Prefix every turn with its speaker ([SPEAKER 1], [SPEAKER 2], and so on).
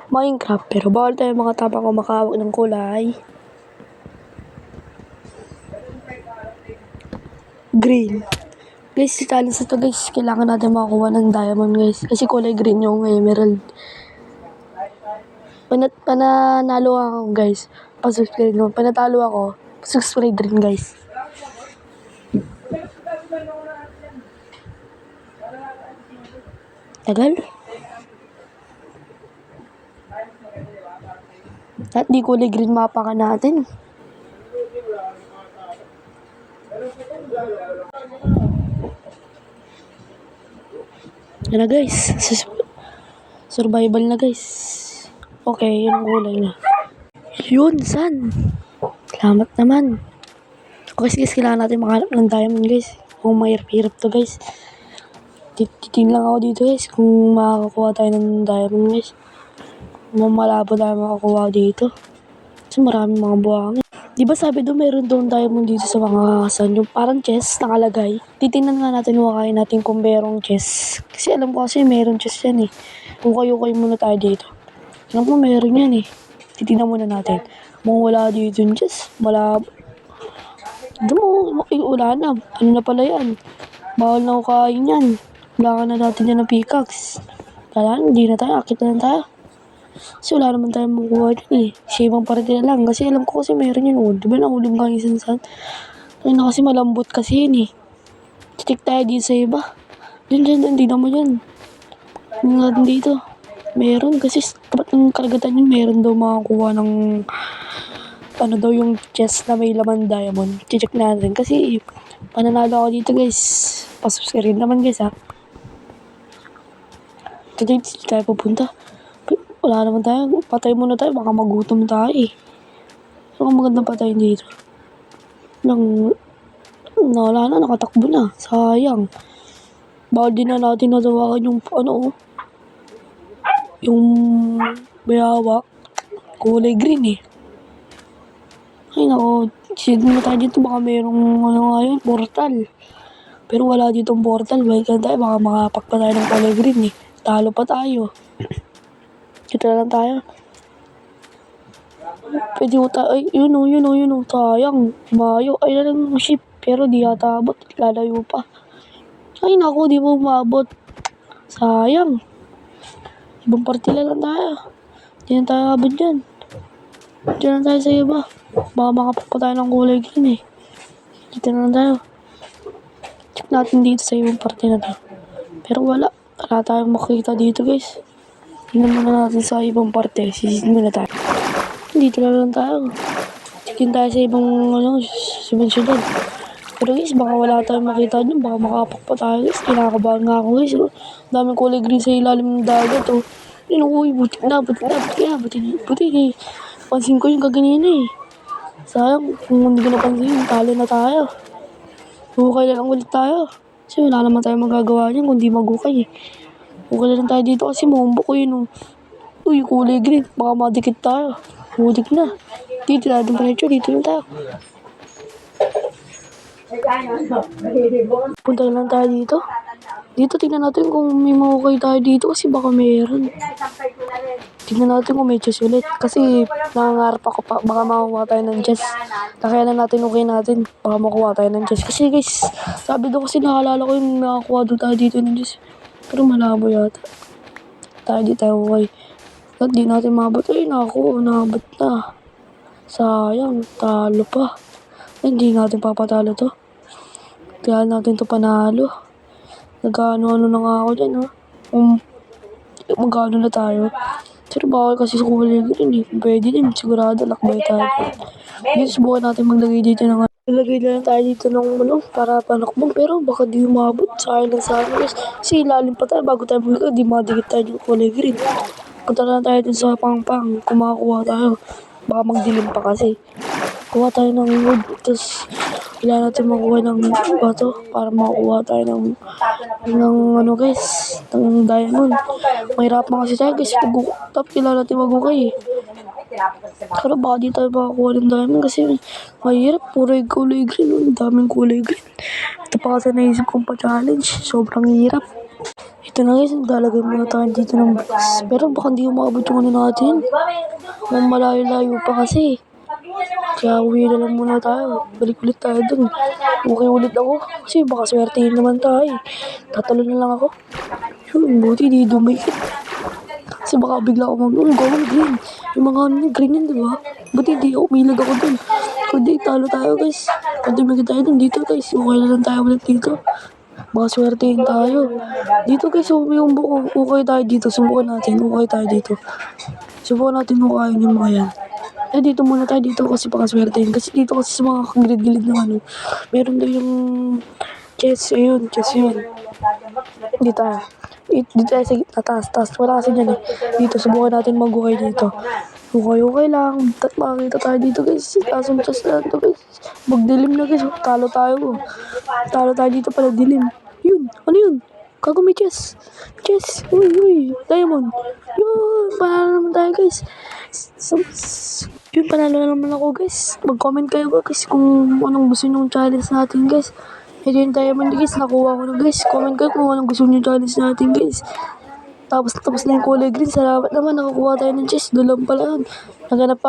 [SPEAKER 1] Minecraft. Pero bawal tayo mga tapang kumakawak ng kulay. Green. Guys, si challenge ito guys, kailangan natin makakuha ng diamond guys. Kasi kulay green yung emerald. Pananalo ako guys, pasubscribe mo. Panatalo ako, subscribe rin guys. Tagal? At di kulay green mapa ka natin. Yan na guys, survival na guys. Okay, yun ang kulay na. Yun, san? Salamat naman. Okay guys, kailangan natin makahanap ng diamond guys. Kung mahirap-hirap to guys. Titin lang ako dito guys kung makakakuha tayo ng diamond guys. Kung malabo tayo makakuha dito. Kasi maraming mga buhangin. Diba sabi doon meron doon diamond dito sa mga kasan. Yung parang chest nakalagay. Titingnan nga natin, wakain natin kung merong chest. Kasi alam ko kasi meron chest yan eh. Kung kayo muna tayo dito. Alam ko meron yan eh. Titingnan muna natin. Kung wala dito yung chest. Wala. Wala na. Ano na pala yan? Bawal na kain yan. Kailangan na natin yan ng pickaxe. Kala hindi na tayo. Akit na lang tayo. Kasi wala naman tayong makuha dyan eh. Siya ibang party na lang. Kasi alam ko kasi meron yun. Oh. Diba nahulog ka isang saan? Ay na kasi malambot kasi yun eh. Check tayo dito sa iba. Diyan. Hindi naman yan. Natin dito. Meron kasi tapat ng karagatan yun. Meron daw makakuha ng ano daw yung chest na may laman diamond. Check natin. Kasi pananalo ako dito guys. Pasubscribe naman guys ha. Ito dito tayo pupunta. Wala naman tayo. Patay muna tayo. Baka magutom tayo eh. Saka magandang patayin dito. Wala na. Nakatakbo na. Sayang. Bawal din na natin natawakan yung ano. Yung bayawak. Kulay green eh. Ay nako. Sige muna tayo dito. Baka mayroong ano nga yun. Portal. Pero wala ditong portal. Balikan tayo. Baka makapak pa tayo ng kulay green eh. Talo pa tayo. Kita na lang tayo. Pwede ko tayo. Ay, yun o. Sayang. Mayo. Ay, na lang ship. Pero di yata abot. Lalayo pa. Ay, naku. Di mo umabot. Sayang. Ibang partila lang tayo. Di na tayo abot dyan. Diyan lang tayo sa iba. Baka makapagpa tayo ng kulay green eh. Kita na lang tayo. Check natin dito sa ibang party na to. Pero wala. Wala tayong makikita dito guys. Tingnan muna natin sa ibang parte. Sisid muna tayo. Dito lang tayo. Tingin tayo sa ibang syudad. Pero guys, baka wala tayong makita dyan. Baka makapak pa tayo guys. Kinakabahan nga ako guys. Daming kulay green sa ilalim ng dagat oh. Uy, butik na. Butik. Pansin ko yung kaganina eh. Sayang, kung hindi ko napansin, talo na tayo. Hukay na lang ulit tayo. Kasi wala naman tayo magagawa niyan kung di magukay eh. Hukay na lang tayo dito kasi mumbo ko yun. Uy, kulay green. Baka madikit tayo. Butik na. Dito natin diretso. Dito lang tayo. Punta lang tayo dito. Dito tingnan natin kung may mahukay tayo dito kasi baka meron. Tingnan natin kung may chest ulit. Kasi nangangarap ako pa. Baka makuha tayo ng chest. Kaya na natin okay natin. Baka makuha tayo ng chest. Kasi guys, sabi doon kasi nakalala ko yung nakakuha doon tayo dito ng chest. Pero malabo yata. Tayo di tayo okay. At di natin mabot. Ay naku, nabot na. Sayang, talo pa. Hindi natin papatalo to. Kaya natin to panalo. Nag-ano na nga ako dyan ha. Mag-ano na tayo. Pero bawal kasi sa kulay green eh. Pwede din, sigurado lakbay tayo. Dito subukan natin maglagay dito ng ilagay na lang tayo dito ng para panakbong. Pero baka di umabot. Sayang lang sa akin guys. Kasi ilalim pa tayo bago tayo maglagay. Di madikit tayo yung kulay green. Punta na tayo dun sa pang-pang. Kung makakuha tayo. Baka magdilim pa kasi. Kuha tayo ng wood. Tapos kailangan natin makuha ng bato para makuha tayo ng ano guys, ng diamond. Mahirapan kasi tayo guys. Tapos kailangan natin magukay eh. Pero baka di tayo makakuha ng diamond kasi mahirap. Puro yung kulay green. Daming kulay green. Ito pa kasi naisip kong pa-challenge. Sobrang hirap. Ito na guys, naglalagay muna tayo dito ng box. Pero baka hindi umabot yung ano natin. Kung malayo-layo pa kasi. Kaya uwi na lang muna tayo. Balik ulit tayo dun. Okay ulit ako. Kasi baka swertein naman tayo. Tatalo na lang ako. Yun, buti di dumikit. Kasi baka bigla ako gawin green. Yung mga ano green yun, diba? Buti di ako, umilag ako dun. Kundi talo tayo guys. Kung dumikit tayo dun dito guys. Okay na lang tayo ulit dito. Baka swertein tayo. Dito guys, yung buko. Okay tayo dito. Subukan natin. Okay tayo dito. Subukan natin kung kaya yung mga yan. Eh, dito muna tayo dito kasi baka swertein. Kasi dito kasi sa mga gilid-gilid ng ano. Meron daw yung chess. Ayun, chess yun. Dito tayo. Dito tayo sa gitna. Taas. Wala kasi dyan eh. Dito, subukan natin mag-okay dito. Okay lang. Makakita tayo dito guys. Taas ang chess na ito guys. Magdilim na guys. Talo tayo. Talo tayo dito pala dilim. Yun. Ano yun? Kago may chess. Chess. Uy. Diamond. Yun. Panalo naman tayo guys. Yun, panalo na naman ako guys. Mag-comment kayo guys kung anong gusto nyo challenge natin guys. Ito yung diamond guys. Nakuha ko na guys. Comment kayo kung anong gusto nyo challenge natin guys. Tapos na yung kulay green. Salamat naman. Nakakuha tayo ng chess. Doon lang pala yun. Naganap pa